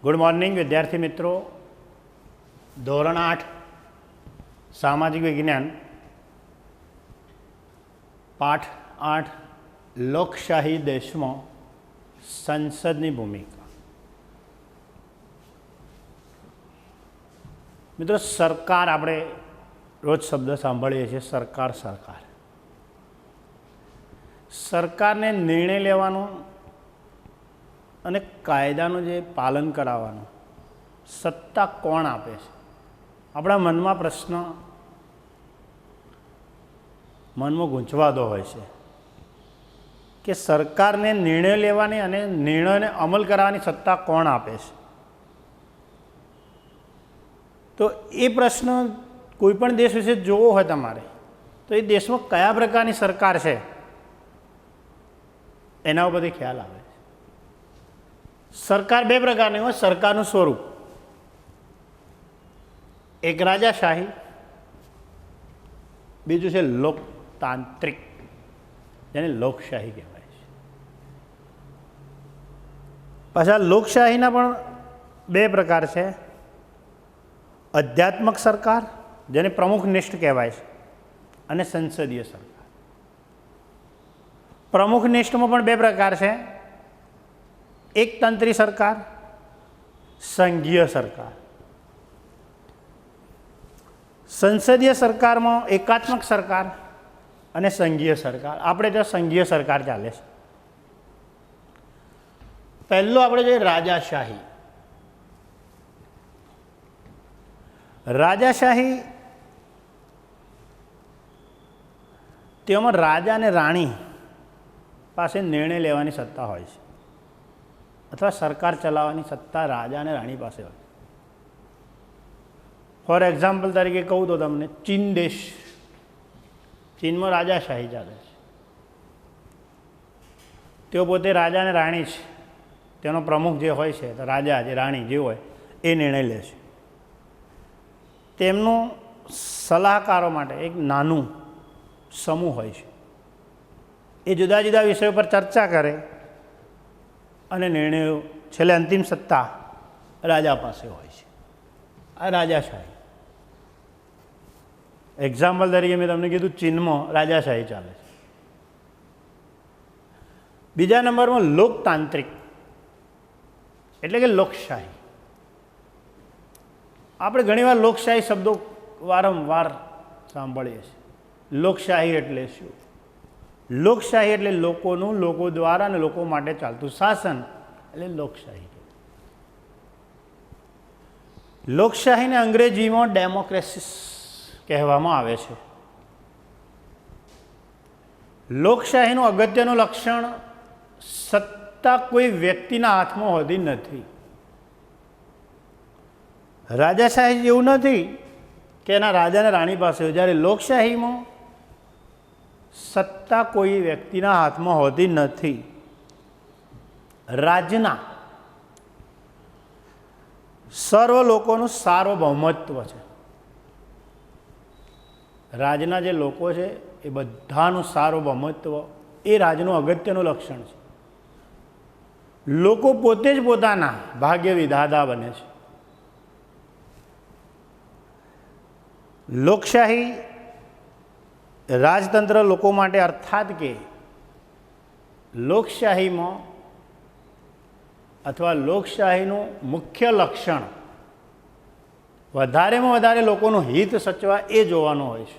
Good morning વિદ્યાર્થી મિત્રો. ધોરણ 8 સામાજિક વિજ્ઞાન પાઠ 8 લોકશાહી દેશમાં સંસદની ભૂમિકા. મિત્રો, સરકાર આપણે રોજ શબ્દ સાંભળીએ છીએ. સરકારને નિર્ણય લેવાનો અને કાયદાનું જે પાલન કરાવવાનું સત્તા કોણ આપે છે? આપણા મનમાં પ્રશ્ન ગૂંચવાતો હોય છે કે સરકારને નિર્ણય લેવાની અને નિર્ણયને અમલ કરાવવાની સત્તા કોણ આપે છે? તો એ પ્રશ્ન કોઈ પણ દેશ વિશે જોવો હોય તમારે, તો એ દેશમાં કયા પ્રકારની સરકાર છે એના ઉપરથી ખ્યાલ આવે. સરકાર બે પ્રકારની હોય. સરકારનું સ્વરૂપ એક રાજાશાહી, બીજું છે લોકતાંત્રિક, જેને લોકશાહી કહેવાય છે. પાછા લોકશાહીના પણ બે પ્રકાર છે. આધ્યાત્મક સરકાર, જેને પ્રમુખનિષ્ઠ કહેવાય છે, અને સંસદીય સરકાર. પ્રમુખનિષ્ઠમાં પણ બે પ્રકાર છે. એકતંત્રી સરકાર, સંઘીય સરકાર. સંસદીય સરકારમાં એકાત્મક સરકાર અને સંઘીય સરકાર. આપણે ત્યાં સંઘીય સરકાર ચાલે છે. પહેલું આપણે જોઈએ રાજાશાહી. રાજાશાહી તેમાં રાજા અને રાણી પાસે નિર્ણય લેવાની સત્તા હોય છે, અથવા સરકાર ચલાવવાની સત્તા રાજા અને રાણી પાસે હોય. ફોર એક્ઝામ્પલ તરીકે કહું તો તમને ચીન દેશ, ચીનમાં રાજાશાહી ચાલે છે. તેઓ પોતે રાજા અને રાણી છે. તેનો પ્રમુખ જે હોય છે, તો રાજા જે રાણી જે હોય એ નિર્ણય લે છે. તેમનું સલાહકારો માટે એક નાનું સમૂહ હોય છે. એ જુદા જુદા વિષયો પર ચર્ચા કરે અને નિર્ણયો, છેલ્લે અંતિમ સત્તા રાજા પાસે હોય છે. આ રાજાશાહી. એક્ઝામ્પલ તરીકે મેં તમને કીધું ચીનમાં રાજાશાહી ચાલે છે. બીજા નંબરમાં લોકતાંત્રિક, એટલે કે લોકશાહી. આપણે ઘણીવાર લોકશાહી શબ્દો વારંવાર સાંભળીએ છીએ. લોકશાહી એટલે શું? લોકશાહી એટલે લોકોનું, લોકો દ્વારા અને લોકો માટે ચાલતું શાસન એટલે લોકશાહી. લોકશાહીને અંગ્રેજીમાં ડેમોક્રેસી કહેવામાં આવે છે. લોકશાહીનું અગત્યનું લક્ષણ સત્તા કોઈ વ્યક્તિના હાથમાં હોતી નથી. રાજાશાહી એવું નથી કે એના રાજા અને રાણી પાસે હોય. જ્યારે લોકશાહીમાં સત્તા કોઈ વ્યક્તિના હાથમાં હોતી નથી. રાજના સર્વ લોકોનું સાર્વભૌમત્વ છે. રાજના જે લોકો છે એ બધાનું સાર્વભૌમત્વ એ રાજનું અગત્યનું લક્ષણ છે. લોકો પોતે જ પોતાના ભાગ્ય વિધાતા બને છે. લોકશાહી રાજતંત્ર લોકો માટે, અર્થાત કે લોકશાહીમાં અથવા લોકશાહીનું મુખ્ય લક્ષણ વધારેમાં વધારે લોકોનું હિત સચવા એ જોવાનું હોય છે.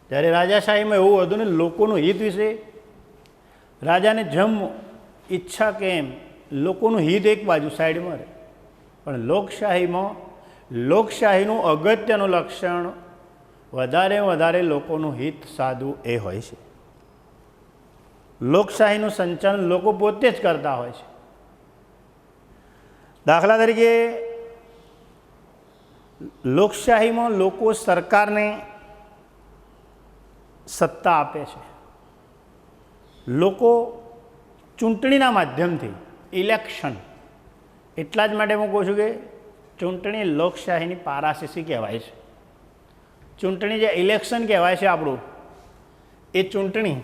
જ્યારે રાજાશાહીમાં એવું હતું ને, લોકોનું હિત વિશે રાજાને જેમ ઈચ્છા કે એમ લોકોનું હિત એક બાજુ સાઈડમાં રહે. પણ લોકશાહીનું અગત્યનું લક્ષણ વધારે વધારે લોકોનું હિત સાધવું એ હોય છે. લોકશાહીનું સંચાલન લોકો પોતે જ કરતા હોય છે. દાખલા તરીકે લોકશાહીમાં લોકો સરકારને સત્તા આપે છે. લોકો ચૂંટણીના માધ્યમથી, ઇલેક્શન, એટલા જ માટે હું કહું છું કે ચૂંટણી લોકશાહીની પારાશીસી કહેવાય છે. ચૂંટણી જે ઇલેક્શન કહેવાય છે આપણું, એ ચૂંટણી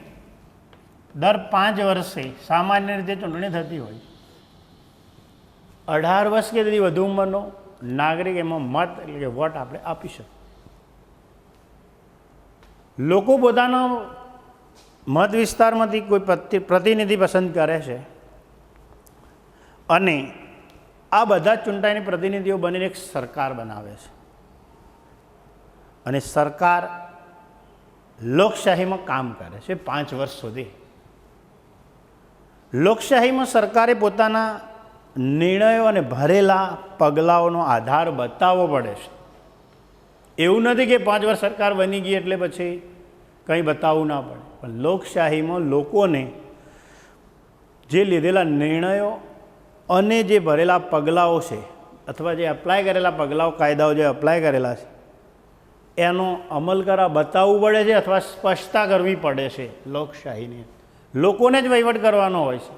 દર 5 વર્ષે સામાન્ય રીતે ચૂંટણી થતી હોય. 18 વર્ષ કે તેથી વધુ ઉંમરનો નાગરિક એમાં મત એટલે કે વોટ આપણે આપી શકીએ. લોકો પોતાના મત વિસ્તારમાંથી કોઈ પ્રતિનિધિ પસંદ કરે છે અને આ બધા જ ચૂંટાઈને પ્રતિનિધિઓ બનીને એક સરકાર બનાવે છે. અને સરકાર લોકશાહીમાં કામ કરે છે 5 વર્ષ સુધી. લોકશાહીમાં સરકારે પોતાના નિર્ણયો અને ભરેલા પગલાઓનો આધાર બતાવવો પડે છે. એવું નથી કે 5 વર્ષ સરકાર બની ગઈ એટલે પછી કંઈ બતાવવું ના પડે. પણ લોકશાહીમાં લોકોને જે લીધેલા નિર્ણયો અને જે ભરેલા પગલાઓ છે અથવા જે એપ્લાય કરેલા પગલાઓ કાયદાઓ જે એપ્લાય કરેલા છે એનો અમલ કરવા બતાવવું પડે છે અથવા સ્પષ્ટતા કરવી પડે છે. લોકશાહીને લોકોને જ વહીવટ કરવાનો હોય છે.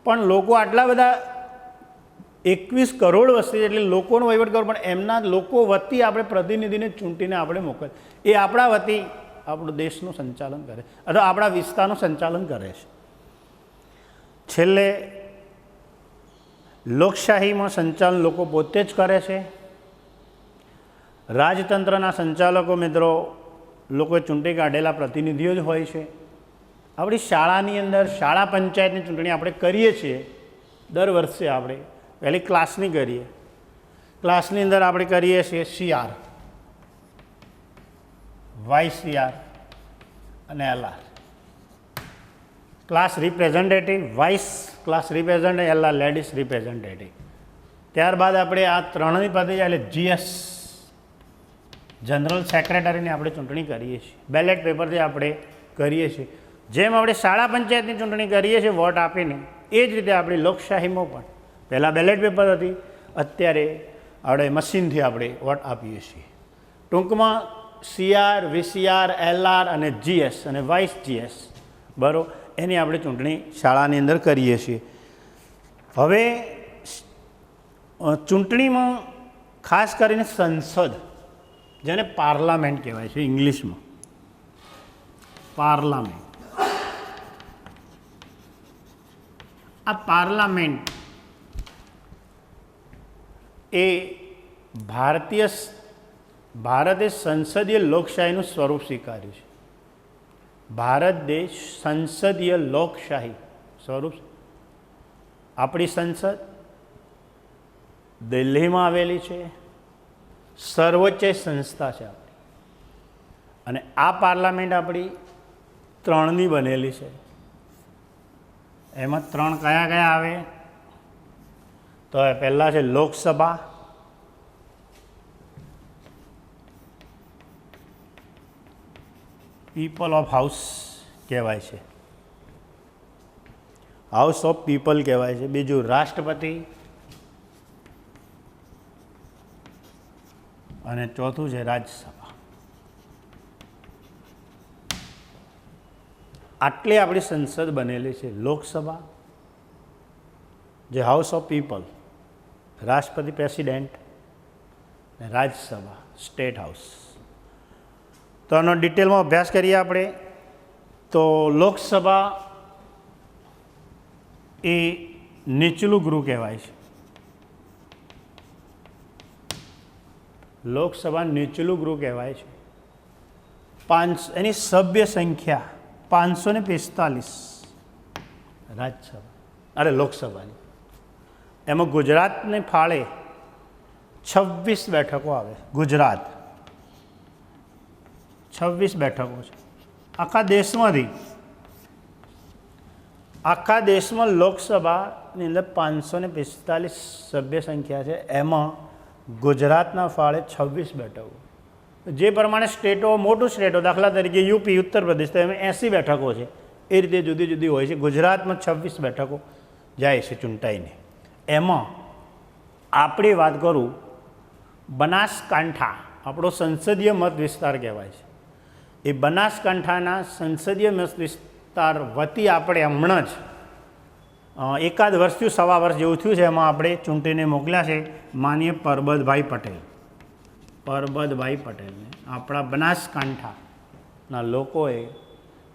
પણ લોકો આટલા બધા 21 કરોડ વસ્તી એટલે લોકોનો વહીવટ કરવો, પણ એમના લોકો વતી આપણે પ્રતિનિધિને ચૂંટીને આપણે મોકલીએ. એ આપણા વતી આપણું દેશનું સંચાલન કરે અથવા આપણા વિસ્તારનું સંચાલન કરે છે. છેલ્લે લોકશાહીમાં સંચાલન લોકો પોતે જ કરે છે. રાજતંત્રના સંચાલકો મિત્રો લોકોએ ચૂંટી કાઢેલા પ્રતિનિધિઓ જ હોય છે. આપણી શાળાની અંદર શાળા પંચાયતની ચૂંટણી આપણે કરીએ છીએ દર વર્ષે. આપણે પહેલી ક્લાસની કરીએ. ક્લાસની અંદર આપણે કરીએ છીએ CR, વાઇસ CR અને LR. Class representative, vice class representative, LR ladies representative. ત્યારબાદ આપણે આ ત્રણની પતી જાય એટલે GS જનરલ સેક્રેટરીની આપણે ચૂંટણી કરીએ છીએ. બેલેટ પેપરથી આપણે કરીએ છીએ. જેમ આપણે શાળા પંચાયતની ચૂંટણી કરીએ છીએ વોટ આપીને, એ જ રીતે આપણી લોકશાહીમાં પણ પહેલાં બેલેટ પેપર હતી, અત્યારે આપણે મશીનથી આપણે વોટ આપીએ છીએ. ટૂંકમાં CR, VCR, LR અને GS અને વાઇસ GS બરાબર એની આપણે ચૂંટણી શાળાની અંદર કરીએ છીએ. હવે ચૂંટણીમાં ખાસ કરીને સંસદ, જેને પાર્લામેન્ટ કહેવાય છે ઇંગ્લિશમાં, પાર્લામેન્ટ. આ પાર્લામેન્ટ એ ભારતે સંસદીય લોકશાહીનું સ્વરૂપ સ્વીકાર્યું છે. ભારત દેશ સંસદીય લોકશાહી સ્વરૂપ. આપણી સંસદ દિલ્હીમાં આવેલી છે, સર્વોચ્ચ સંસ્થા છે આપણી. અને આ પાર્લામેન્ટ આપણી 3ની બનેલી છે. એમાં 3 કયા કયા આવે તો પહેલાં છે લોકસભા, પીપલ ઓફ હાઉસ કહેવાય છે, હાઉસ ઓફ પીપલ કહેવાય છે. બીજું રાષ્ટ્રપતિ અને ચોથું છે રાજ્યસભા. આટલી આપણી સંસદ બનેલી છે. લોકસભા જે હાઉસ ઓફ પીપલ, રાષ્ટ્રપતિ પ્રેસિડેન્ટ, અને રાજ્યસભા સ્ટેટ હાઉસ. તો આનો ડિટેલમાં અભ્યાસ કરીએ આપણે. તો લોકસભા એ નીચલું ગૃહ કહેવાય છે. લોકસભા નીચલું ગૃહ કહેવાય છે. એની સભ્ય સંખ્યા 545. રાજ્યસભા લોકસભાની એમાં ગુજરાતને ફાળે 26 બેઠકો આવે. ગુજરાત 26 બેઠકો છે આખા દેશમાંથી. આખા દેશમાં લોકસભાની અંદર 545 સભ્ય સંખ્યા છે. એમાં ગુજરાતના ફાળે 26 બેઠકો. જે પ્રમાણે સ્ટેટો, મોટું સ્ટેટો, દાખલા તરીકે યુપી, ઉત્તર પ્રદેશ, તો એમાં 80 બેઠકો છે. એ રીતે જુદી જુદી હોય છે. ગુજરાતમાં 26 બેઠકો જાય છે ચૂંટાઈને. એમાં આપણે વાત કરું, બનાસકાંઠા આપણો સંસદીય મત વિસ્તાર કહેવાય છે. એ બનાસકાંઠાના સંસદીય મત વિસ્તાર વતી આપણે હમણાં જ એકાદ વર્ષથી 1.25 વર્ષ જેવું થયું છે, એમાં આપણે ચૂંટીને મોકલ્યા છે માનનીય પરબતભાઈ પટેલ. પરબતભાઈ પટેલને આપણા બનાસકાંઠાના લોકોએ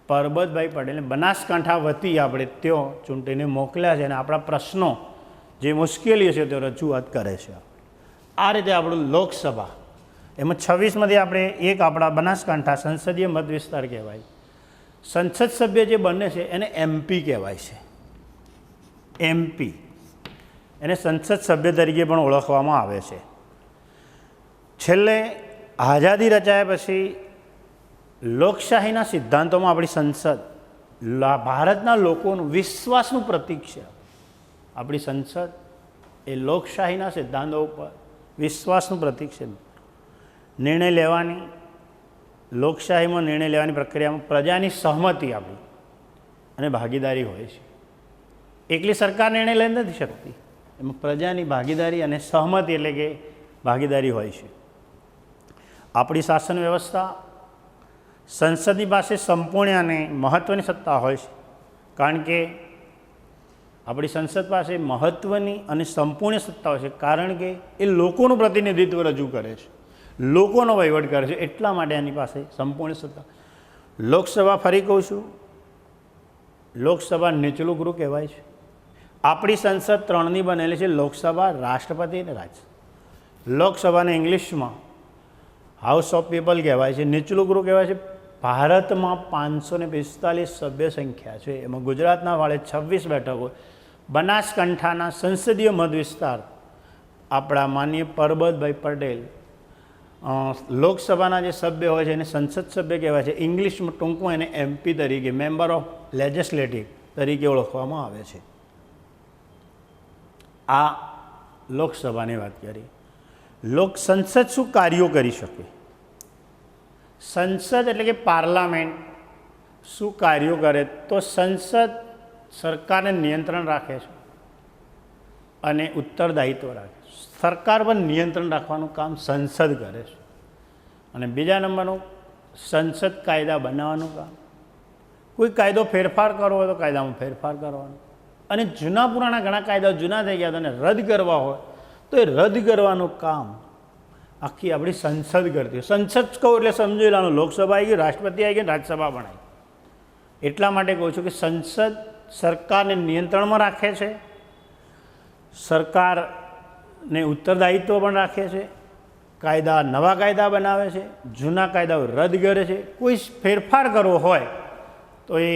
પરબતભાઈ પટેલને બનાસકાંઠા વતી આપણે ત્યાં ચૂંટીને મોકલ્યા છે. અને આપણા પ્રશ્નો જે મુશ્કેલીઓ છે તે રજૂઆત કરે છે. આ રીતે આપણું લોકસભા એમાં 26માંથી આપણે એક આપણા બનાસકાંઠા સંસદીય મત વિસ્તાર કહેવાય. સંસદ સભ્ય જે બને છે એને MP કહેવાય છે. MP એને સંસદ સભ્ય તરીકે પણ ઓળખવામાં આવે છે. છેલ્લે આઝાદી રચાયા પછી લોકશાહીના સિદ્ધાંતોમાં આપણી સંસદ ભારતના લોકોનું વિશ્વાસનું પ્રતીક છે. આપણી સંસદ એ લોકશાહીના સિદ્ધાંતો ઉપર વિશ્વાસનું પ્રતીક છે. નિર્ણય લેવાની લોકશાહીમાં નિર્ણય લેવાની પ્રક્રિયામાં પ્રજાની સહમતિ આપણી અને ભાગીદારી હોય છે. એકલી સરકાર નિર્ણય લઈ નથી શકતી, એમાં પ્રજાની ભાગીદારી અને સહમતિ એટલે કે ભાગીદારી હોય છે. આપણી શાસન વ્યવસ્થા સંસદની પાસે સંપૂર્ણ અને મહત્ત્વની સત્તા હોય છે, કારણ કે આપણી સંસદ પાસે મહત્ત્વની અને સંપૂર્ણ સત્તા હોય છે, કારણ કે એ લોકોનું પ્રતિનિધિત્વ રજૂ કરે છે, લોકોનો વહીવટ કરે છે, એટલા માટે એની પાસે સંપૂર્ણ સત્તા. લોકસભા ફરી કહું છું, લોકસભા નીચલું ગૃહ કહેવાય છે. આપણી સંસદ 3ની બનેલી છે, લોકસભા, રાષ્ટ્રપતિ અને રાજ્યસભા. લોકસભાને ઇંગ્લિશમાં હાઉસ ઓફ પીપલ કહેવાય છે, નીચલું ગૃહ કહેવાય છે. ભારતમાં 545 સભ્ય સંખ્યા છે, એમાં ગુજરાતના વાળે 26 બેઠકો. બનાસકાંઠાના સંસદીય મત વિસ્તાર આપણા માનનીય પરબતભાઈ પટેલ લોકસભાના જે સભ્ય હોય છે એને સંસદ સભ્ય કહેવાય છે. ઇંગ્લિશમાં ટૂંકમાં એને MP તરીકે, મેમ્બર ઓફ લેજિસ્લેટિવ તરીકે ઓળખવામાં આવે છે. આ લોકસભાની વાત કરી. સંસદ શું કાર્યો કરી શકે? સંસદ એટલે કે પાર્લામેન્ટ શું કાર્યો કરે? તો સંસદ સરકારને નિયંત્રણ રાખે છે અને ઉત્તરદાયિત્વ રાખે છે. સરકાર પર નિયંત્રણ રાખવાનું કામ સંસદ કરે છે. અને બીજા નંબરનું સંસદ કાયદા બનાવવાનું કામ. કોઈ કાયદો ફેરફાર કરવો હોય તો કાયદામાં ફેરફાર કરવાનો, અને જૂના પુરાણા ઘણા કાયદાઓ જૂના થઈ ગયા અને રદ કરવા હોય તો એ રદ કરવાનું કામ આખી આપણી સંસદ કરતી હોય. સંસદ કહું એટલે સમજી લેવાનું લોકસભા આવી ગઈ, રાષ્ટ્રપતિ આવી ગઈ, રાજ્યસભા પણ આવી. એટલા માટે કહું છું કે સંસદ સરકારને નિયંત્રણમાં રાખે છે, સરકારને ઉત્તરદાયિત્વ પણ રાખે છે, કાયદા નવા કાયદા બનાવે છે, જૂના કાયદાઓ રદ કરે છે. કોઈ ફેરફાર કરવો હોય તો એ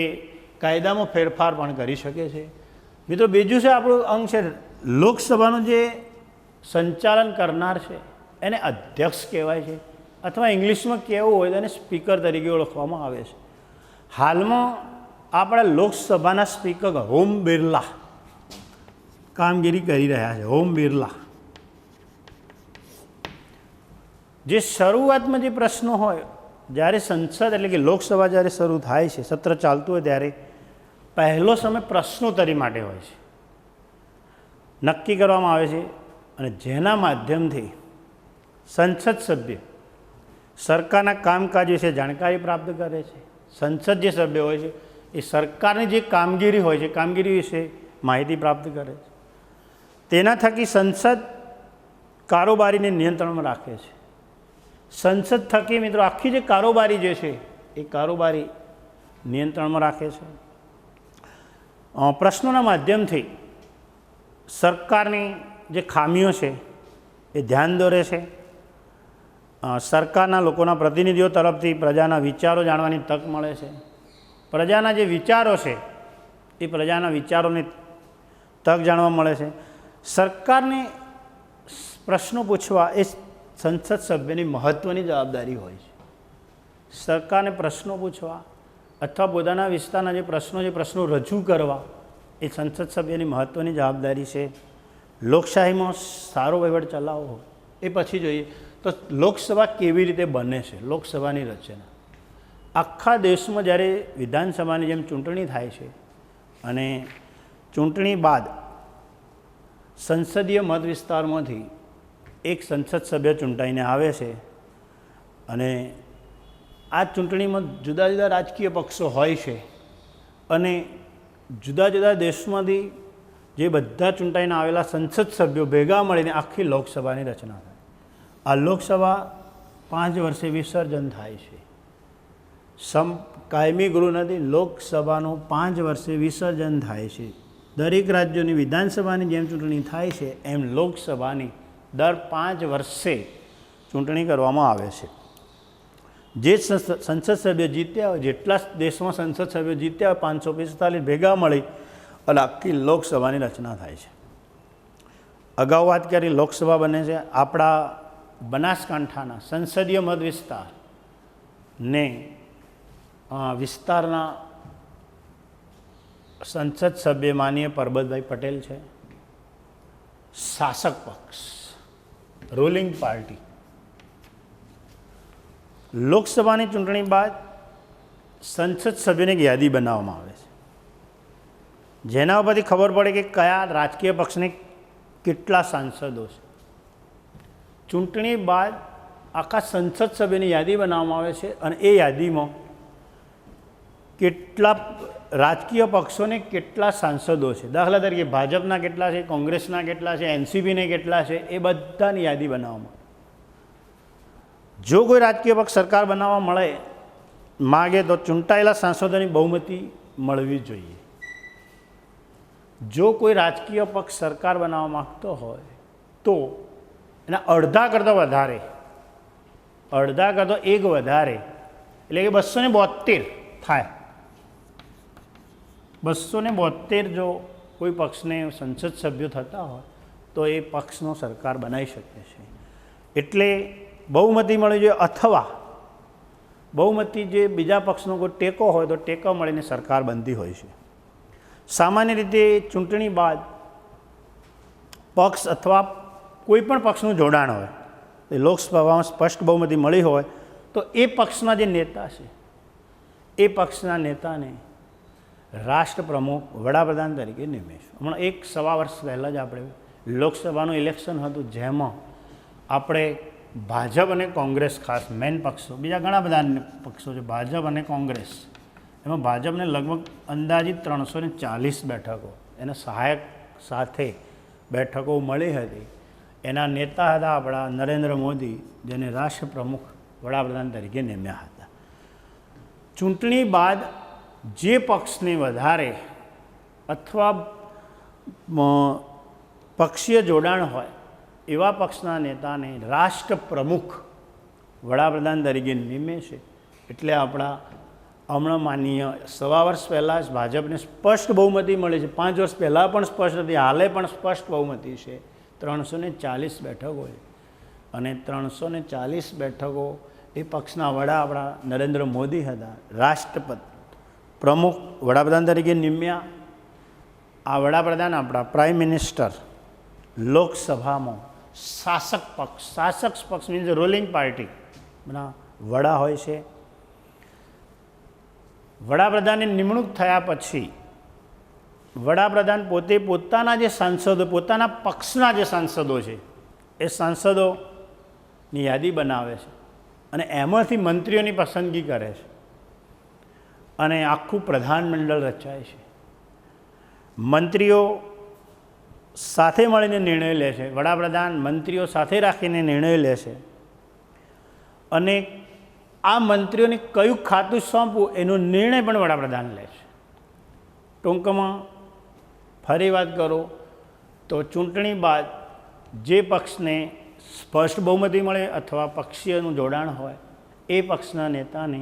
કાયદામાં ફેરફાર પણ કરી શકે છે. મિત્રો, બીજું છે આપણું અંગ છે લોકસભાનું જે સંચાલન કરનાર છે એને અધ્યક્ષ કહેવાય છે, અથવા ઇંગ્લિશમાં કહેવું હોય તો એને સ્પીકર તરીકે ઓળખવામાં આવે છે. હાલમાં આપણા લોકસભાના સ્પીકર ઓમ બિરલા કામગીરી કરી રહ્યા છે. ઓમ બિરલા જે શરૂઆતમાં જે પ્રશ્નો હોય, જ્યારે સંસદ એટલે કે લોકસભા જ્યારે શરૂ થાય છે, સત્ર ચાલતું હોય ત્યારે પહેલો સમય પ્રશ્નોત્તરી માટે હોય છે, નક્કી કરવામાં આવે છે, અને જેના માધ્યમથી સંસદ સભ્ય સરકારના કામકાજ વિશે જાણકારી પ્રાપ્ત કરે છે. સંસદ જે સભ્ય હોય છે એ સરકારની જે કામગીરી હોય છે, કામગીરી વિશે માહિતી પ્રાપ્ત કરે છે. તેના થકી સંસદ કારોબારીને નિયંત્રણમાં રાખે છે. સંસદ થકી મિત્રો આખી જે કારોબારી જે છે એ કારોબારી નિયંત્રણમાં રાખે છે. પ્રશ્નોના માધ્યમથી સરકારની જે ખામીઓ છે એ ધ્યાન દોરે છે. સરકારના લોકોના પ્રતિનિધિઓ તરફથી પ્રજાના વિચારો જાણવાની તક મળે છે. પ્રજાના જે વિચારો છે એ પ્રજાના વિચારોની તક જાણવા મળે છે. સરકારને પ્રશ્નો પૂછવા એ સંસદ સભ્યની મહત્ત્વની જવાબદારી હોય છે. સરકારને પ્રશ્નો પૂછવા અથવા પોતાના વિસ્તારના જે પ્રશ્નો રજૂ કરવા એ સંસદ સભ્યની મહત્ત્વની જવાબદારી છે. લોકશાહીમાં સારો વહીવટ ચલાવવો હોય એ પછી જોઈએ તો લોકસભા કેવી રીતે બને છે. લોકસભાની રચના આખા દેશમાં જ્યારે વિધાનસભાની જેમ ચૂંટણી થાય છે અને ચૂંટણી બાદ સંસદીય મત વિસ્તારમાંથી એક સંસદ સભ્ય ચૂંટાઈને આવે છે, અને આ ચૂંટણીમાં જુદા જુદા રાજકીય પક્ષો હોય છે, અને જુદા જુદા દેશમાંથી જે બધા ચૂંટાઈને આવેલા સંસદ સભ્યો ભેગા મળીને આખી લોકસભાની રચના થાય. આ લોકસભા 5 વર્ષે વિસર્જન થાય છે. કાયમી ગૃહ નથી, લોકસભાનું 5 વર્ષે વિસર્જન થાય છે. દરેક રાજ્યોની વિધાનસભાની જેમ ચૂંટણી થાય છે એમ લોકસભાની દર 5 વર્ષે ચૂંટણી કરવામાં આવે છે. જે સંસદ સભ્ય જીત્યા હોય, જેટલા દેશમાં સંસદ સભ્યો જીત્યા હોય 545 ભેગા મળી અને આખી લોકસભાની રચના થાય છે. અગાઉ વાત કરી લોકસભા બને છે આપણા બનાસકાંઠાના સંસદીય મત વિસ્તારને વિસ્તારના સંસદ સભ્ય માનીય પરબતભાઈ પટેલ છે. શાસક પક્ષ રૂલિંગ પાર્ટી. લોકસભાની ચૂંટણી બાદ સંસદ સભ્યોની એક યાદી બનાવવામાં આવે છે, જેના ઉપરથી ખબર પડે કે કયા રાજકીય પક્ષને કેટલા સાંસદો છે. ચૂંટણી બાદ આખા સંસદ સભ્યની યાદી બનાવવામાં આવે છે અને એ યાદીમાં કેટલા રાજકીય પક્ષોને કેટલા સાંસદો છે, દાખલા તરીકે ભાજપના કેટલા છે, કોંગ્રેસના કેટલા છે, એનસીપીને કેટલા છે, એ બધાની યાદી બનાવવામાં. જો કોઈ રાજકીય પક્ષ સરકાર બનાવવા માગે તો ચૂંટાયેલા સાંસદોની બહુમતી મળવી જોઈએ. જો કોઈ રાજકીય પક્ષ સરકાર બનાવવા માગતો હોય તો એના અડધા કરતાં વધારે, અડધા કરતાં એક વધારે, એટલે કે 272 થાય. 272 જો કોઈ પક્ષને સંસદ સભ્યો થતા હોય તો એ પક્ષનો સરકાર બનાવી શકે છે. એટલે બહુમતી મળવી જોઈએ, અથવા બહુમતી જે બીજા પક્ષનો કોઈ ટેકો હોય તો ટેકો મળીને સરકાર બનતી હોય છે. સામાન્ય રીતે ચૂંટણી બાદ પક્ષ અથવા કોઈ પણ પક્ષનું જોડાણ હોય, એ લોકસભામાં સ્પષ્ટ બહુમતી મળી હોય તો એ પક્ષના જે નેતા છે એ પક્ષના નેતાને રાષ્ટ્રપ્રમુખ વડાપ્રધાન તરીકે નિમે છે. હમણાં 1-1.25 વર્ષ પહેલાં જ આપણે લોકસભાનું ઇલેક્શન હતું, જેમાં આપણે ભાજપ અને કોંગ્રેસ, ખાસ મેઇન પક્ષો, બીજા ઘણા બધા પક્ષો છે, ભાજપ અને કોંગ્રેસ, એમાં ભાજપને લગભગ અંદાજિત 340 બેઠકો એના સહાયક સાથે બેઠકો મળી હતી. એના નેતા હતા આપણા નરેન્દ્ર મોદી, જેને રાષ્ટ્રપ્રમુખ વડાપ્રધાન તરીકે નિમ્યા હતા. ચૂંટણી બાદ જે પક્ષને વધારે અથવા પક્ષીય જોડાણ હોય એવા પક્ષના નેતાને રાષ્ટ્રપ્રમુખ વડાપ્રધાન તરીકે નિમે છે. એટલે આપણા હમણાં માનીય 1.25 વર્ષ પહેલાં જ ભાજપને સ્પષ્ટ બહુમતી મળી છે. 5 વર્ષ પહેલાં પણ સ્પષ્ટ હતી, હાલે પણ સ્પષ્ટ બહુમતી છે. 340 બેઠકો છે અને 340 બેઠકો એ પક્ષના વડા આપણા નરેન્દ્ર મોદી હતા, પ્રમુખ વડાપ્રધાન તરીકે નિમ્યા. આ વડાપ્રધાન આપણા પ્રાઇમ મિનિસ્ટર લોકસભામાં શાસક પક્ષ મીન્સ રૂલિંગ પાર્ટીના વડા હોય છે. વડાપ્રધાનની નિમણૂક થયા પછી વડાપ્રધાન પોતે પોતાના જે સાંસદો, પોતાના પક્ષના જે સાંસદો છે એ સાંસદોની યાદી બનાવે છે અને એમાંથી મંત્રીઓની પસંદગી કરે છે અને આખું પ્રધાનમંડળ રચાય છે. મંત્રીઓ સાથે મળીને નિર્ણય લે છે, વડાપ્રધાન મંત્રીઓ સાથે રાખીને નિર્ણય લે છે અને આ મંત્રીઓને કયું ખાતું સોંપવું એનો નિર્ણય પણ વડાપ્રધાન લે છે. ટૂંકમાં ફરી વાત કરું તો ચૂંટણી બાદ જે પક્ષને સ્પષ્ટ બહુમતી મળે અથવા પક્ષીયનું જોડાણ હોય એ પક્ષના નેતાને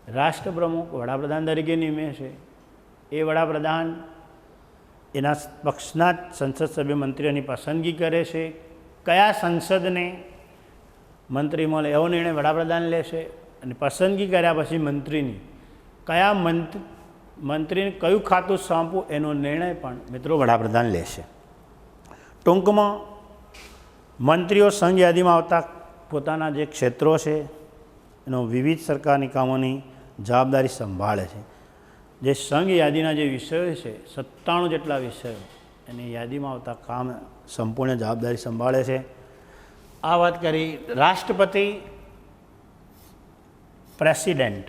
રાષ્ટ્રપ્રમુખ વડાપ્રધાન તરીકે નિમે છે. એ વડાપ્રધાન એના પક્ષના જ સંસદ સભ્ય મંત્રીઓની પસંદગી કરે છે. કયા સંસદને મંત્રી મળે એવો નિર્ણય વડાપ્રધાન લેશે અને પસંદગી કર્યા પછી મંત્રીની કયા મંત્રીને કયું ખાતું સોંપવું એનો નિર્ણય પણ મિત્રો વડાપ્રધાન લેશે. ટૂંકમાં મંત્રીઓ સંઘ યાદીમાં આવતા પોતાના જે ક્ષેત્રો છે એનો વિવિધ સરકારની કામોની જવાબદારી સંભાળે છે. જે સંઘ યાદીના જે વિષયો છે 97 જેટલા વિષયો એની યાદીમાં આવતા કામ સંપૂર્ણ જવાબદારી સંભાળે છે. આ વાત કરી રાષ્ટ્રપતિ, પ્રેસિડેન્ટ,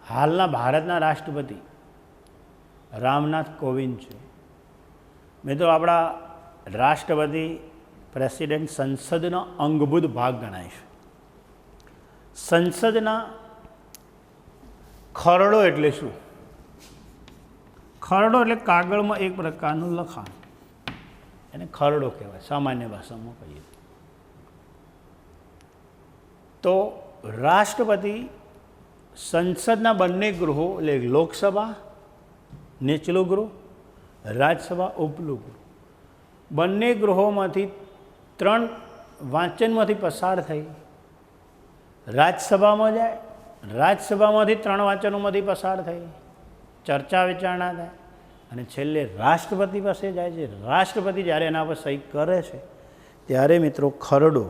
હાલના ભારતના રાષ્ટ્રપતિ રામનાથ કોવિંદ છે. મિત્રો આપણા રાષ્ટ્રપતિ પ્રેસિડેન્ટ સંસદનો અંગભૂત ભાગ ગણાય છે. સંસદના ખરડો એટલે શું? ખરડો એટલે કાગળમાં એક પ્રકારનું લખાણ, એને ખરડો કહેવાય સામાન્ય ભાષામાં કહીએ તો. રાષ્ટ્રપતિ સંસદના બંને ગૃહો એટલે લોકસભા નીચલું ગૃહ, રાજ્યસભા ઉપલું ગૃહ, બંને ગૃહોમાંથી 3 વાંચનમાંથી પસાર થઈ રાજ્યસભામાં જાય, રાજ્યસભામાંથી 3 વાંચનોમાંથી પસાર થઈ ચર્ચા વિચારણા થાય અને છેલ્લે રાષ્ટ્રપતિ પાસે જાય છે. રાષ્ટ્રપતિ જ્યારે એના પર સહી કરે છે ત્યારે મિત્રો ખરડો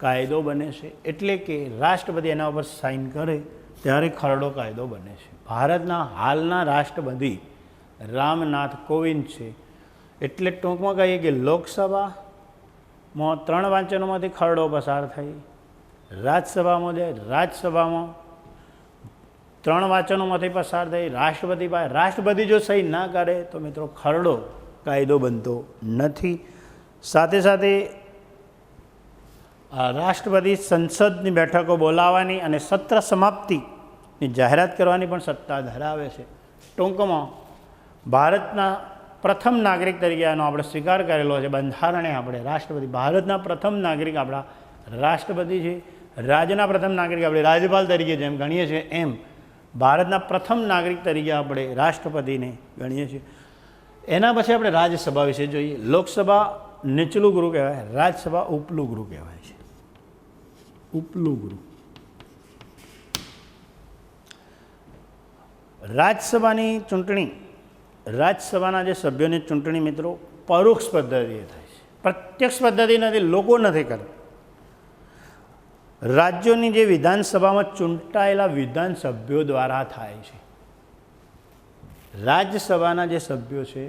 કાયદો બને છે. એટલે કે રાષ્ટ્રપતિ એના ઉપર સાઇન કરે ત્યારે ખરડો કાયદો બને છે. ભારતના હાલના રાષ્ટ્રપતિ રામનાથ કોવિંદ છે. એટલે ટૂંકમાં કહીએ કે લોકસભામાં 3 વાંચનોમાંથી ખરડો પસાર થઈ, રાજ્યસભામાં જાય, રાજ્યસભામાં 3 વાંચનોમાંથી પસાર થઈ રાષ્ટ્રપતિ પાસે, રાષ્ટ્રપતિ જો સહી ના કરે તો મિત્રો ખરડો કાયદો બનતો નથી. સાથે સાથે રાષ્ટ્રપતિ સંસદની બેઠકો બોલાવવાની અને સત્ર સમાપ્તિની જાહેરાત કરવાની પણ સત્તા ધરાવે છે. ટૂંકમાં ભારતના પ્રથમ નાગરિક તરીકે આનો આપણે સ્વીકાર કરેલો છે. બંધારણે આપણે રાષ્ટ્રપતિ, ભારતના પ્રથમ નાગરિક આપણા રાષ્ટ્રપતિ છે. રાજ્યના પ્રથમ નાગરિક આપણે રાજ્યપાલ તરીકે જેમ ગણીએ છીએ એમ ભારતના પ્રથમ નાગરિક તરીકે આપણે રાષ્ટ્રપતિને ગણીએ છીએ. એના પછી આપણે રાજ્યસભા વિશે જોઈએ. લોકસભા નીચલું ગૃહ કહેવાય, રાજ્યસભા ઉપલું ગૃહ કહેવાય છે. ઉપલું ગૃહ. રાજ્યસભાની ચૂંટણી, રાજ્યસભાના જે સભ્યોની ચૂંટણી મિત્રો પરોક્ષ પદ્ધતિએ થાય છે, પ્રત્યક્ષ પદ્ધતિ નથી, લોકો નથી કરતા. રાજ્યોની જે વિધાનસભામાં ચૂંટાયેલા વિધાનસભ્યો દ્વારા થાય છે. રાજ્યસભાના જે સભ્યો છે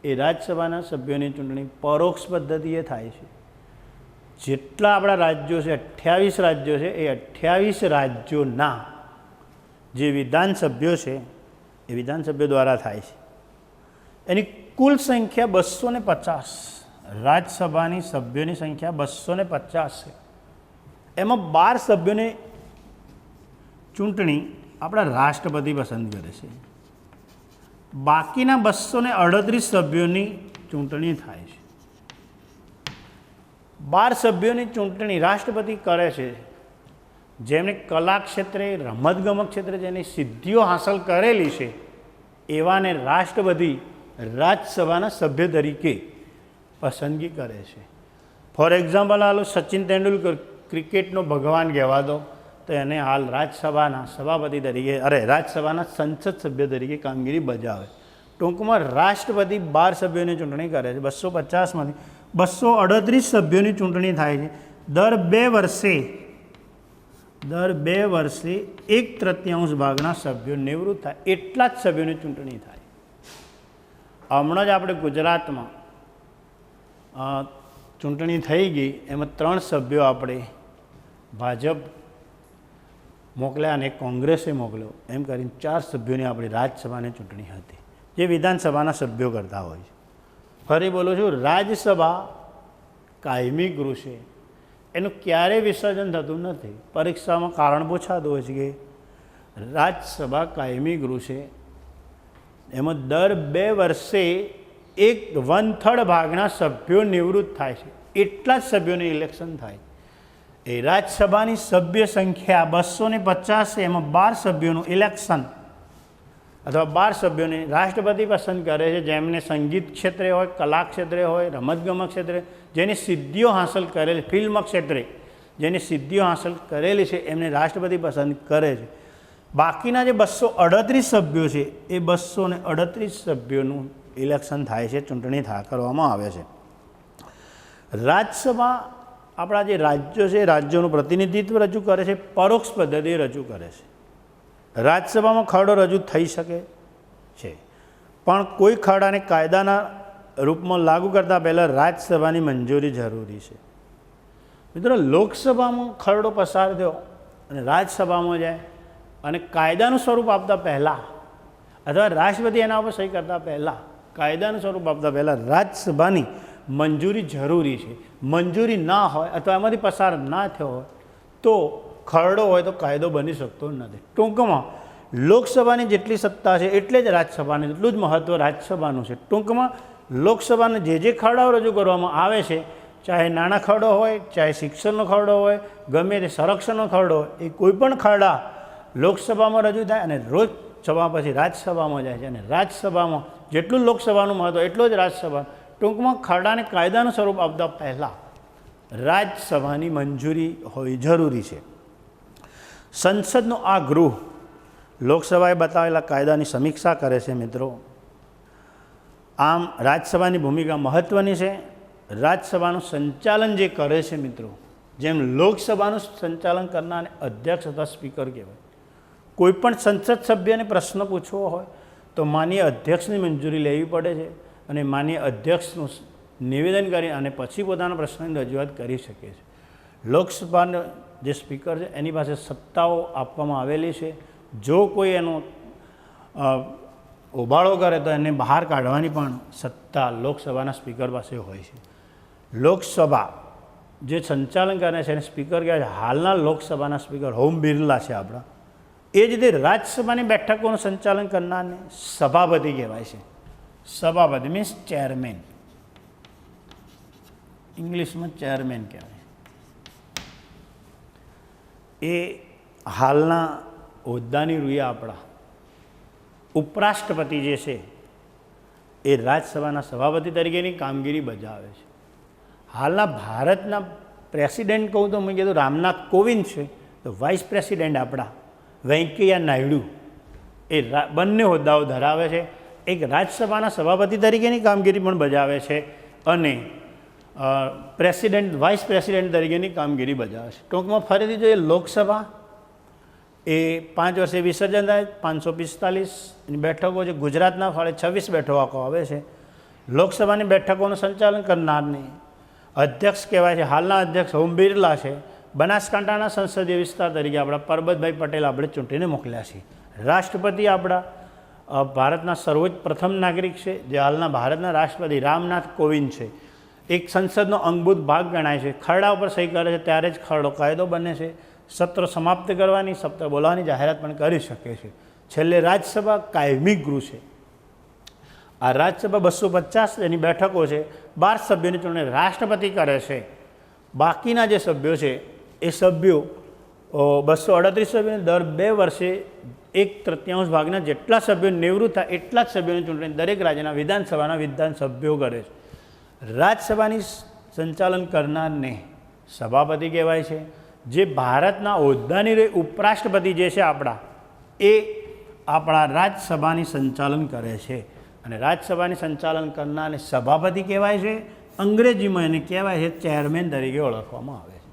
એ રાજ્યસભાના સભ્યોની ચૂંટણી પરોક્ષ પદ્ધતિએ થાય છે. જેટલા આપણા રાજ્યો છે 28 રાજ્યો છે એ 28 રાજ્યોના જે વિધાનસભ્યો છે એ વિધાનસભ્યો દ્વારા થાય છે. એની કુલ સંખ્યા 250, રાજ્યસભાની સભ્યોની સંખ્યા 250 છે. એમાં 12 સભ્યોની ચૂંટણી આપણા રાષ્ટ્રપતિ પસંદ કરે છે. બાકીના 238 સભ્યોની ચૂંટણી થાય છે. 12 સભ્યોની ચૂંટણી રાષ્ટ્રપતિ કરે છે જેમણે કલા ક્ષેત્રે, રમતગમત ક્ષેત્રે જેની સિદ્ધિઓ હાંસલ કરેલી છે એવાને રાષ્ટ્રપતિ રાજ્યસભાના સભ્ય તરીકે પસંદગી કરે છે. ફોર એક્ઝામ્પલ હાલ સચિન તેંડુલકર ક્રિકેટનો ભગવાન કહેવાતો, તો એને હાલ રાજ્યસભાના સભાપતિ તરીકે રાજ્યસભાના સંસદ સભ્ય તરીકે કામગીરી બજાવે. ટૂંકમાં રાષ્ટ્રપતિ 12 સભ્યોની ચૂંટણી કરે છે. 250માંથી 238 સભ્યોની ચૂંટણી થાય છે. દર 2 વર્ષે 1/3 ભાગના સભ્યો નિવૃત્ત થાય એટલા જ સભ્યોની ચૂંટણી થાય. હમણાં જ આપણે ગુજરાતમાં ચૂંટણી થઈ ગઈ, એમાં 3 સભ્યો આપણે ભાજપ મોકલ્યા અને કોંગ્રેસે મોકલ્યો, એમ કરીને 4 સભ્યોની આપણી રાજ્યસભાની ચૂંટણી હતી જે વિધાનસભાના સભ્યો કરતા હોય છે. ફરી બોલું છું, રાજ્યસભા કાયમી ગૃહ છે, એનું ક્યારેય વિસર્જન થતું નથી. પરીક્ષામાં કારણ પૂછાતું હોય છે કે રાજ્યસભા કાયમી ગૃહ છે, એમાં દર 2 વર્ષે 1/3 ભાગના સભ્યો નિવૃત્ત થાય છે એટલા જ સભ્યોનું ઇલેક્શન થાય. એ રાજ્યસભાની સભ્ય સંખ્યા 250 છે, એમાં 12 સભ્યોનું ઇલેક્શન અથવા 12 સભ્યોને રાષ્ટ્રપતિ પસંદ કરે છે જેમને સંગીત ક્ષેત્રે હોય, કલા ક્ષેત્રે હોય, રમતગમત ક્ષેત્રે જેની સિદ્ધિઓ હાંસલ કરેલી, ફિલ્મ ક્ષેત્રે જેની સિદ્ધિઓ હાંસલ કરેલી છે એમને રાષ્ટ્રપતિ પસંદ કરે છે. બાકીના જે 238 સભ્યો છે એ 238 સભ્યોનું ઇલેક્શન થાય છે, ચૂંટણી કરવામાં આવે છે. રાજ્યસભા આપણા જે રાજ્યો છે રાજ્યોનું પ્રતિનિધિત્વ રજૂ કરે છે, પરોક્ષ પદ્ધતિ રજૂ કરે છે. રાજ્યસભામાં ખરડો રજૂ થઈ શકે છે, પણ કોઈ ખરડાને કાયદાના રૂપમાં લાગુ કરતાં પહેલાં રાજ્યસભાની મંજૂરી જરૂરી છે. મિત્રો, લોકસભામાં ખરડો પસાર થયો અને રાજ્યસભામાં જાય અને કાયદાનું સ્વરૂપ આપતા પહેલાં અથવા રાષ્ટ્રપતિ એના ઉપર સહી કરતાં પહેલાં કાયદાનું સ્વરૂપ આપતા પહેલાં રાજ્યસભાની મંજૂરી જરૂરી છે. મંજૂરી ના હોય અથવા એમાંથી પસાર ના થયો હોય તો ખરડો હોય તો કાયદો બની શકતો નથી. ટૂંકમાં લોકસભાની જેટલી સત્તા છે એટલે જ રાજ્યસભાનું એટલું જ મહત્ત્વ રાજ્યસભાનું છે. ટૂંકમાં લોકસભાને જે ખરડાઓ રજૂ કરવામાં આવે છે, ચાહે નાણાં ખરડો હોય, ચાહે શિક્ષણનો ખરડો હોય, ગમે તે સંરક્ષણનો ખરડો હોય, એ કોઈપણ ખરડા લોકસભામાં રજૂ થાય અને રોજ સભા પછી રાજ્યસભામાં જાય છે. અને રાજ્યસભામાં જેટલું લોકસભાનું મહત્ત્વ એટલું જ રાજ્યસભા. ટૂંકમાં ખરડાને કાયદાનું સ્વરૂપ આપતા પહેલાં રાજ્યસભાની મંજૂરી હોવી જરૂરી છે. સંસદનું આ ગૃહ લોકસભાએ બતાવેલા કાયદાની સમીક્ષા કરે છે. મિત્રો, આમ રાજ્યસભાની ભૂમિકા મહત્ત્વની છે. રાજ્યસભાનું સંચાલન જે કરે છે મિત્રો, જેમ લોકસભાનું સંચાલન કરનારને અધ્યક્ષ અથવા સ્પીકર કહેવાય. કોઈપણ સંસદ સભ્યને પ્રશ્ન પૂછવો હોય તો માનનીય અધ્યક્ષની મંજૂરી લેવી પડે છે અને માનનીય અધ્યક્ષનું નિવેદન કરી અને પછી પોતાના પ્રશ્નની રજૂઆત કરી શકે છે. લોકસભાનો જે સ્પીકર છે એની પાસે સત્તાઓ આપવામાં આવેલી છે. જો કોઈ એનો ઉબાળો કરે તો એને બહાર કાઢવાની પણ સત્તા લોકસભાના સ્પીકર પાસે હોય છે. લોકસભા જે સંચાલન કરે છે એને સ્પીકર કહેવાય છે. હાલના લોકસભાના સ્પીકર ઓમ બિરલા છે આપણા. એ જ રીતે રાજ્યસભાની બેઠકોનું સંચાલન કરનારને સભાપતિ કહેવાય છે. સભાપતિ મીન્સ ચેરમેન, ઇંગ્લિશમાં ચેરમેન કહેવાય. એ હાલના હોદ્દાની રૂએ આપણા ઉપરાષ્ટ્રપતિ જે છે એ રાજ્યસભાના સભાપતિ તરીકેની કામગીરી બજાવે છે. હાલના ભારતના પ્રેસિડેન્ટ કહું તો મેં કીધું રામનાથ કોવિંદ છે, તો વાઇસ પ્રેસિડેન્ટ આપણા વેંકૈયા નાયડુ એ બંને હોદ્દાઓ ધરાવે છે. એક રાજ્યસભાના સભાપતિ તરીકેની કામગીરી પણ બજાવે છે અને પ્રેસિડેન્ટ વાઇસ પ્રેસિડેન્ટ તરીકેની કામગીરી બજાવે છે. ટૂંકમાં ફરીથી જોઈએ, લોકસભા એ 5 વર્ષે વિસર્જન થાય. 545ની બેઠકો છે. ગુજરાતના ફાળે 26 બેઠકો આવે છે. લોકસભાની બેઠકોનું સંચાલન કરનારને અધ્યક્ષ કહેવાય છે. હાલના અધ્યક્ષ ઓમ બિરલા છે. બનાસકાંઠાના સંસદીય વિસ્તાર તરીકે આપણા પરબતભાઈ પટેલ આપણે ચૂંટીને મોકલ્યા છે. રાષ્ટ્રપતિ આપણા ભારતના સર્વોચ્ચ પ્રથમ નાગરિક છે, જે હાલના ભારતના રાષ્ટ્રપતિ રામનાથ કોવિંદ છે. એક સંસદનો અંગભૂત ભાગ ગણાય છે. ખરડા ઉપર સહી કરે છે ત્યારે જ ખરડો કાયદો બને છે. સત્ર સમાપ્ત કરવાની, સત્ર બોલાવવાની જાહેરાત પણ કરી શકે છે. છેલ્લે રાજ્યસભા કાયમી ગૃહ છે. આ રાજ્યસભા 250 એની બેઠકો છે. 12 સભ્યોની ચૂંટણી રાષ્ટ્રપતિ કરે છે. બાકીના જે સભ્યો છે એ સભ્યો 238 સભ્યોને દર 2 વર્ષે 1/3 ભાગના જેટલા સભ્યો નિવૃત્ત થાય એટલા જ સભ્યોની ચૂંટણી દરેક રાજ્યના વિધાન સભ્યો કરે છે. રાજ્યસભાની સંચાલન કરનારને સભાપતિ કહેવાય છે. જે ભારતના હોદ્દાની ઉપરાષ્ટ્રપતિ જે છે આપણા, એ આપણા રાજ્યસભાની સંચાલન કરે છે. અને રાજ્યસભાની સંચાલન કરનારને સભાપતિ કહેવાય છે. અંગ્રેજીમાં એને કહેવાય છે ચેરમેન તરીકે ઓળખવામાં આવે છે.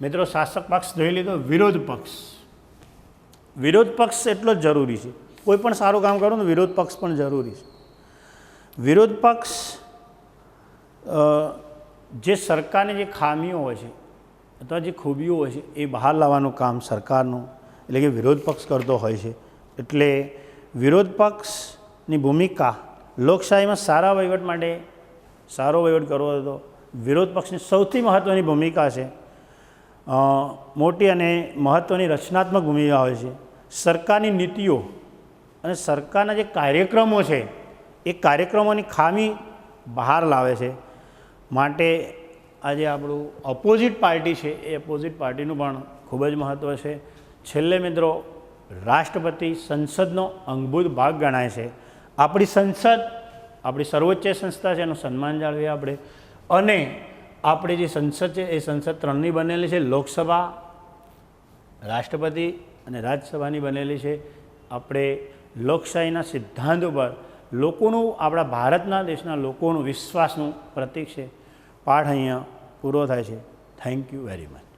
મિત્રો, શાસક પક્ષ જોઈ લીધો. વિરોધ પક્ષ. વિરોધ પક્ષ એટલો જ જરૂરી છે. કોઈ પણ સારું કામ કરો તો વિરોધ પક્ષ પણ જરૂરી છે. વિરોધ પક્ષ જે સરકારની જે ખામીઓ હોય છે અથવા જે ખૂબીઓ હોય છે એ બહાર લાવવાનું કામ સરકારનું એટલે કે વિરોધ પક્ષ કરતો હોય છે. એટલે વિરોધ પક્ષની ભૂમિકા લોકશાહીમાં સારા વહીવટ માટે સારો વહીવટ કરવો હોય તો વિરોધ પક્ષની સૌથી મહત્ત્વની ભૂમિકા છે. મોટી અને મહત્ત્વની રચનાત્મક ભૂમિકા હોય છે. સરકારની નીતિઓ અને સરકારના જે કાર્યક્રમો છે એ કાર્યક્રમોની ખામી બહાર લાવે છે. માટે આજે આપણું ઓપોઝિટ પાર્ટી છે એ ઓપોઝિટ પાર્ટીનું પણ ખૂબ જ મહત્ત્વ છે. છેલ્લે મિત્રો, રાષ્ટ્રપતિ સંસદનો અંગભૂત ભાગ ગણાય છે. આપણી સંસદ આપણી સર્વોચ્ચ સંસ્થા છે, એનું સન્માન જાળવીએ આપણે. અને આપણી જે સંસદ છે એ સંસદ 3ની બનેલી છે. લોકસભા, રાષ્ટ્રપતિ અને રાજ્યસભાની બનેલી છે. આપણે લોકશાહીના સિદ્ધાંત ઉપર લોકોનું, આપણા ભારતના દેશના લોકોનું વિશ્વાસનું પ્રતીક છે. પાઠ અહીંયા પૂરો થાય છે. Thank you very much.